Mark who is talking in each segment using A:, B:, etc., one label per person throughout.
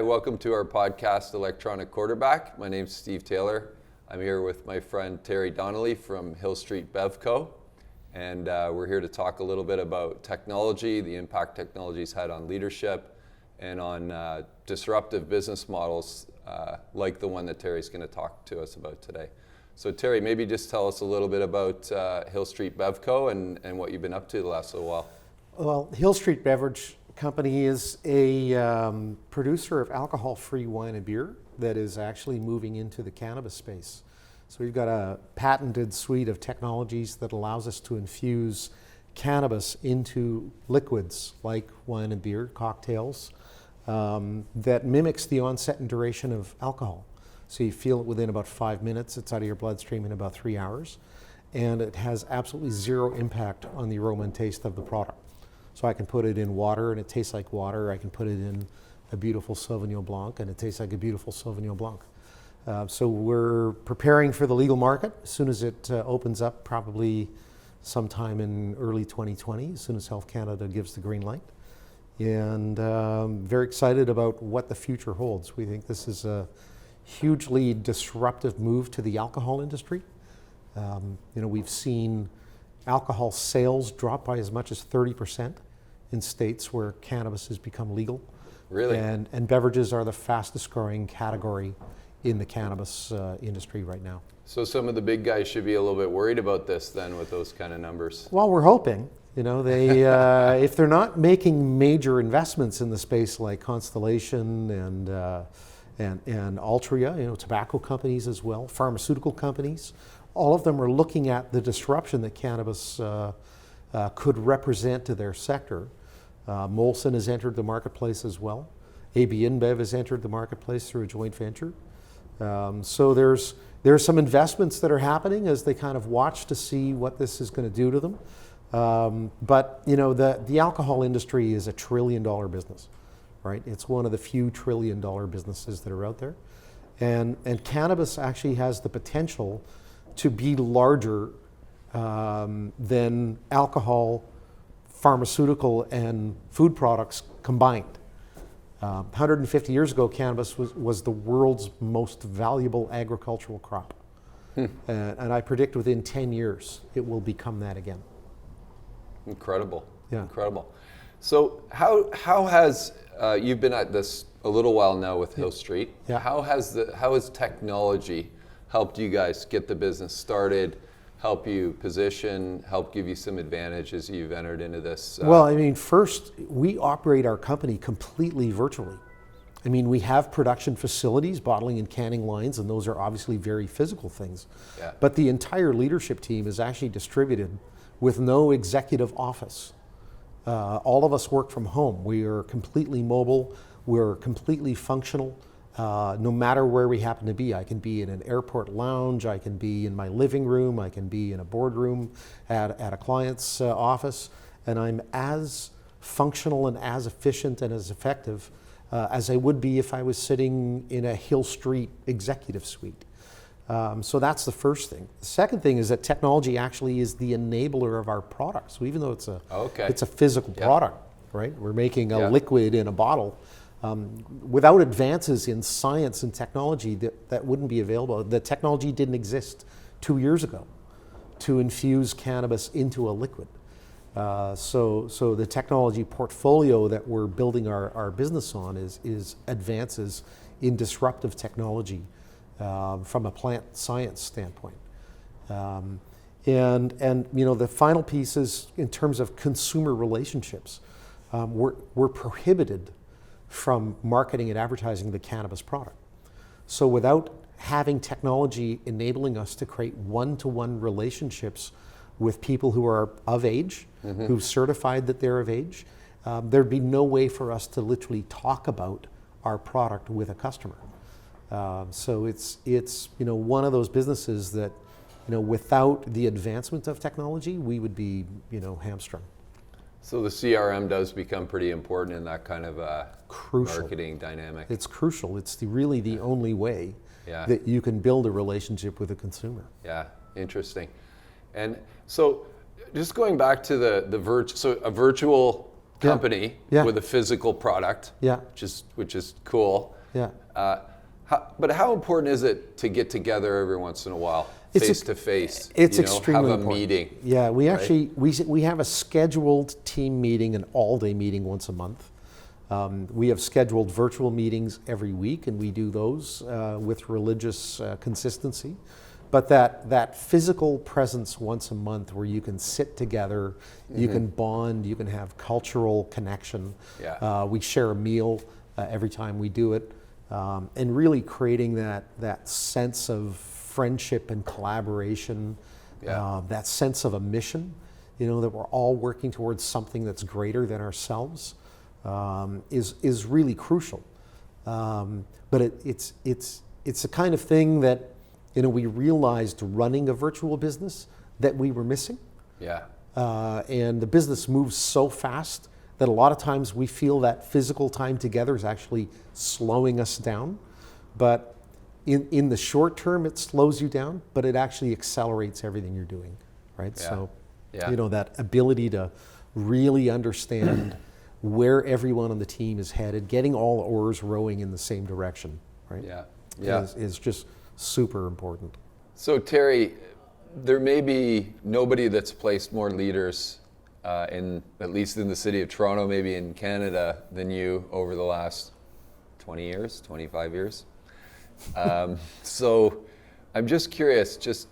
A: Hi, welcome to our podcast, Electronic Quarterback. My name's Steve Taylor. I'm here with my friend Terry Donnelly from Hillstreet Bev Co. And we're here to talk a little bit about technology, the impact technology's had on leadership, and on disruptive business models like the one that Terry's going to talk to us about today. So Terry, maybe just tell us a little bit about Hillstreet Bev Co. and what you've been up to the last little while.
B: Well, Hillstreet Beverage Company is a producer of alcohol-free wine and beer that is actually moving into the cannabis space. So we've got a patented suite of technologies that allows us to infuse cannabis into liquids like wine and beer, cocktails, that mimics the onset and duration of alcohol. So you feel it within about 5 minutes, it's out of your bloodstream in about 3 hours, and it has absolutely zero impact on the aroma and taste of the product. So I can put it in water and it tastes like water. I can put it in a beautiful Sauvignon Blanc and it tastes like a beautiful Sauvignon Blanc. So we're preparing for the legal market as soon as it opens up, probably sometime in early 2020, as soon as Health Canada gives the green light. And very excited about what the future holds. We think this is a hugely disruptive move to the alcohol industry. We've seen alcohol sales drop by as much as 30% in states where cannabis has become legal.
A: Really?
B: And beverages are the fastest growing category in the cannabis industry right now.
A: So some of the big guys should be a little bit worried about this then with those kind of numbers.
B: Well, we're hoping. They if they're not making major investments in the space like Constellation and Altria, tobacco companies as well, pharmaceutical companies, all of them are looking at the disruption that cannabis could represent to their sector. Molson has entered the marketplace as well. AB InBev has entered the marketplace through a joint venture. So there's some investments that are happening as they kind of watch to see what this is going to do to them. But the alcohol industry is $1 trillion business, right? It's one of the few $1 trillion businesses that are out there. And cannabis actually has the potential to be larger than alcohol, pharmaceutical, and food products combined. 150 years ago, cannabis was the world's most valuable agricultural crop. And I predict within 10 years, it will become that again.
A: Incredible.
B: Yeah.
A: Incredible. So how has, you've been at this a little while now with Hillstreet.
B: Yeah.
A: How has technology helped you guys get the business started, help you position, help give you some advantages you've entered into this?
B: Well, first, we operate our company completely virtually. We have production facilities, bottling and canning lines, and those are obviously very physical things.
A: Yeah.
B: But the entire leadership team is actually distributed with no executive office. All of us work from home. We are completely mobile. We're completely functional. No matter where we happen to be. I can be in an airport lounge, I can be in my living room, I can be in a boardroom at a client's office, and I'm as functional and as efficient and as effective as I would be if I was sitting in a Hillstreet executive suite. So that's the first thing. The second thing is that technology actually is the enabler of our product. So even though it's a physical product, right? We're making a liquid in a bottle. Without advances in science and technology, that wouldn't be available. The technology didn't exist 2 years ago to infuse cannabis into a liquid. So the technology portfolio that we're building our business on is advances in disruptive technology from a plant science standpoint. And the final piece is in terms of consumer relationships. We're prohibited from marketing and advertising the cannabis product. So without having technology enabling us to create one-to-one relationships with people who are of age, who've certified that they're of age, there'd be no way for us to literally talk about our product with a customer. So it's one of those businesses that without the advancement of technology, we would be hamstrung.
A: So the CRM does become pretty important in that kind of
B: crucial
A: marketing dynamic.
B: It's crucial. It's really the only way that you can build a relationship with a consumer.
A: Yeah, interesting. And so just going back to a virtual company
B: Yeah.
A: with a physical product,
B: Yeah.
A: which is cool.
B: Yeah.
A: But how important is it to get together every once in a while, face to face?
B: It's extremely
A: have a
B: important.
A: meeting.
B: Yeah, we
A: right?
B: actually we have a scheduled team meeting, an all-day meeting once a month. We have scheduled virtual meetings every week, and we do those with religious consistency. But that physical presence once a month where you can sit together, you can bond, you can have cultural connection.
A: Yeah.
B: We share a meal every time we do it. And really creating that sense of friendship and collaboration, that sense of a mission, that we're all working towards something that's greater than ourselves, is really crucial. But it's the kind of thing that we realized running a virtual business that we were missing.
A: Yeah.
B: And the business moves so fast that a lot of times we feel that physical time together is actually slowing us down. But in the short term, it slows you down, but it actually accelerates everything you're doing, right?
A: Yeah.
B: So,
A: Yeah.
B: that ability to really understand where everyone on the team is headed, getting all the oars rowing in the same direction, right?
A: Yeah. Yeah.
B: Is just super important.
A: So Terry, there may be nobody that's placed more leaders at least in the city of Toronto, maybe in Canada, than you over the last 20 years, 25 years. So I'm just curious, just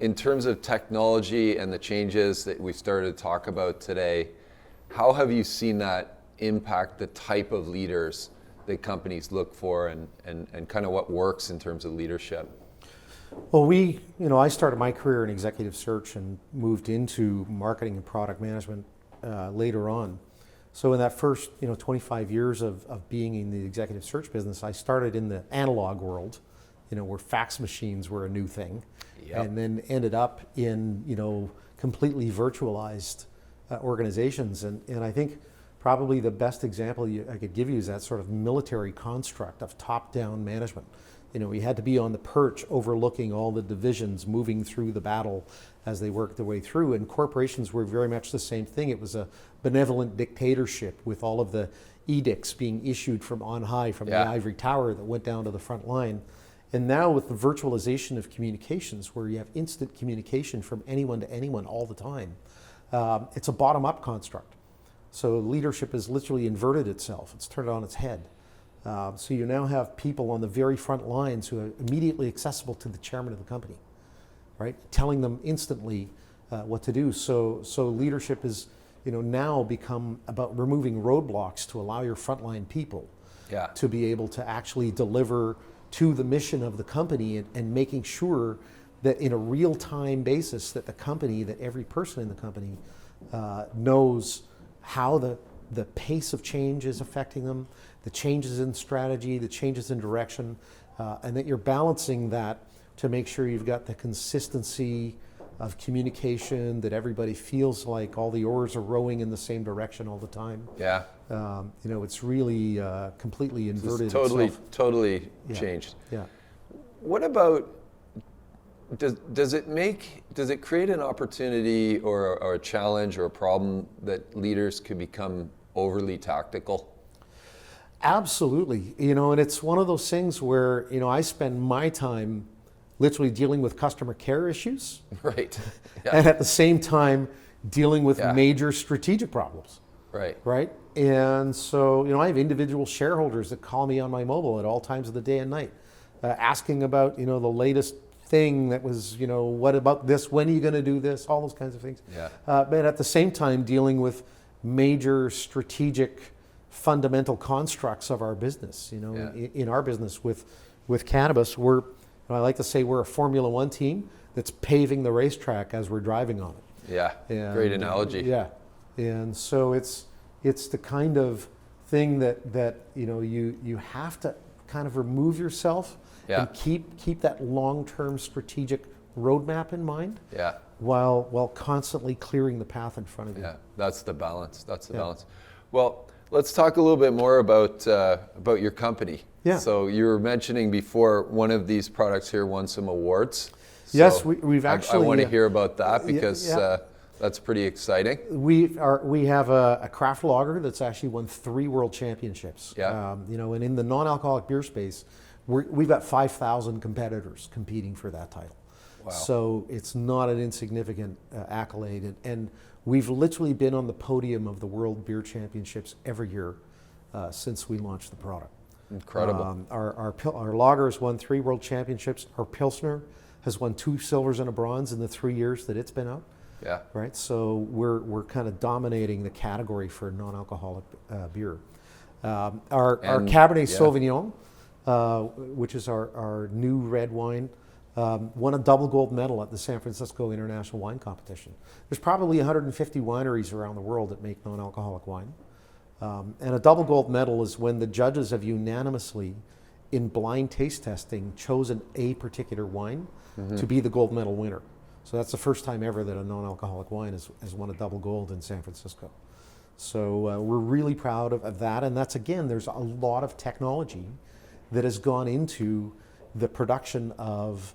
A: in terms of technology and the changes that we started to talk about today, how have you seen that impact the type of leaders that companies look for and kind of what works in terms of leadership?
B: Well, I started my career in executive search and moved into marketing and product management later on. So in that first, 25 years of being in the executive search business, I started in the analog world, where fax machines were a new thing,
A: Yep.
B: and then ended up in, completely virtualized organizations. And I think probably the best example I could give you is that sort of military construct of top-down management. We had to be on the perch overlooking all the divisions moving through the battle as they worked their way through. And corporations were very much the same thing. It was a benevolent dictatorship with all of the edicts being issued from on high, from the ivory tower that went down to the front line. And now with the virtualization of communications, where you have instant communication from anyone to anyone all the time, it's a bottom-up construct. So leadership has literally inverted itself. It's turned it on its head. So you now have people on the very front lines who are immediately accessible to the chairman of the company, right? Telling them instantly what to do. So leadership is, now become about removing roadblocks to allow your frontline people to be able to actually deliver to the mission of the company and making sure that in a real-time basis that every person in the company knows how the pace of change is affecting them, the changes in strategy, the changes in direction, and that you're balancing that to make sure you've got the consistency of communication, that everybody feels like all the oars are rowing in the same direction all the time.
A: Yeah.
B: It's really completely inverted.
A: It's totally
B: itself.
A: changed.
B: Yeah.
A: What about, does it create an opportunity or a challenge or a problem that leaders could become overly tactical?
B: Absolutely. And it's one of those things where, I spend my time literally dealing with customer care issues.
A: Right.
B: And at the same time dealing with
A: Yeah.
B: major strategic problems.
A: Right.
B: Right? And so, I have individual shareholders that call me on my mobile at all times of the day and night, asking about, the latest thing that was, what about this? When are you going to do this? All those kinds of things.
A: Yeah.
B: But at the same time, dealing with major strategic fundamental constructs of our business. In our business with cannabis, I like to say we're a Formula One team that's paving the racetrack as we're driving on it.
A: Yeah.
B: And,
A: Great analogy.
B: Yeah. And so it's the kind of thing that you have to kind of remove yourself and keep that long-term strategic roadmap in mind.
A: Yeah.
B: While constantly clearing the path in front of you.
A: Yeah. That's the balance. Balance. Well, let's talk a little bit more about your company.
B: Yeah.
A: So you were mentioning before one of these products here won some awards.
B: Yes,
A: So
B: we've actually.
A: I want to hear about that because That's pretty exciting.
B: We have a craft lager that's actually won 3 world championships.
A: Yeah.
B: And in the non-alcoholic beer space, we've got 5,000 competitors competing for that title.
A: Wow.
B: So it's not an insignificant accolade, and we've literally been on the podium of the World Beer Championships every year since we launched the product.
A: Incredible.
B: Our lager has won 3 world championships. Our Pilsner has won 2 silvers and a bronze in the 3 years that it's been out.
A: Yeah.
B: Right. So we're kind of dominating the category for non-alcoholic beer. Our Cabernet Sauvignon, which is our new red wine, won a double gold medal at the San Francisco International Wine Competition. There's probably 150 wineries around the world that make non-alcoholic wine. And a double gold medal is when the judges have unanimously, in blind taste testing, chosen a particular wine to be the gold medal winner. So that's the first time ever that a non-alcoholic wine has won a double gold in San Francisco. So we're really proud of that. And that's, again, there's a lot of technology that has gone into the production of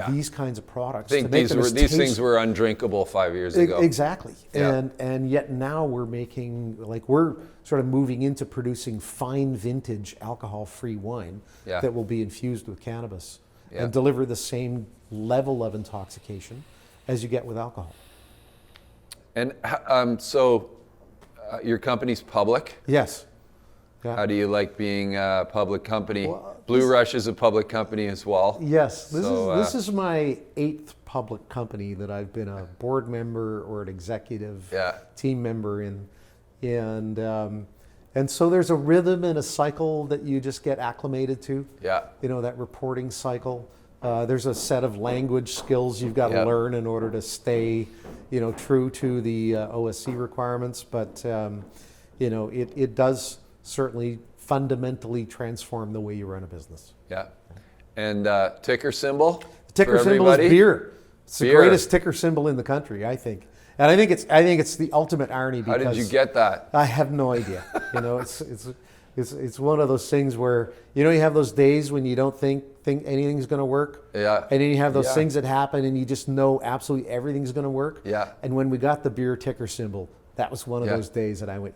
B: these kinds of products.
A: I think these things were undrinkable 5 years ago.
B: Exactly.
A: Yeah.
B: And yet now we're sort of moving into producing fine vintage alcohol-free wine that will be infused with cannabis and deliver the same level of intoxication as you get with alcohol.
A: And so your company's public?
B: Yes. Yeah.
A: How do you like being a public company?
B: Well,
A: Blue Rush is a public company as well.
B: Yes. This is my 8th public company that I've been a board member or an executive team member in. And so there's a rhythm and a cycle that you just get acclimated to. Yeah. That reporting cycle. There's a set of language skills you've got to learn in order to stay, true to the OSC requirements. But, it does certainly fundamentally transform the way you run a business.
A: Yeah. And ticker symbol?
B: The ticker symbol is beer. It's the greatest ticker symbol in the country, I think. And I think it's the ultimate irony because...
A: How did you get that?
B: I have no idea. It's one of those things where, you have those days when you don't think anything's going to work. Yeah. And then you have those things that happen and you just know absolutely everything's going to work. Yeah. And when we got the beer ticker symbol, that was one of those days that I went,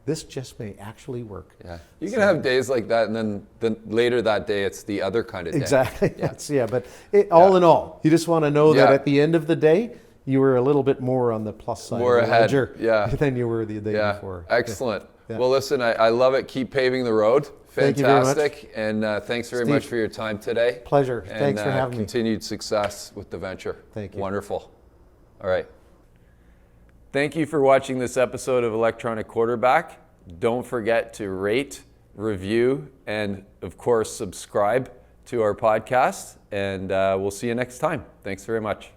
B: this just may actually work. Yeah.
A: You can have days like that, and then later that day, it's the other kind of day.
B: Exactly. Yeah. But all in all, you just want to know that at the end of the day, you were a little bit more on the plus side
A: more
B: of the
A: ahead.
B: Ledger than you were the day before.
A: Excellent. Yeah. Well, listen, I love it. Keep paving the road. Fantastic. And thanks very much for your time today.
B: Pleasure. Thanks for having me.
A: Continued success with the venture.
B: Thank you.
A: Wonderful. All right. Thank you for watching this episode of Electronic Quarterback. Don't forget to rate, review, and of course, subscribe to our podcast. And we'll see you next time. Thanks very much.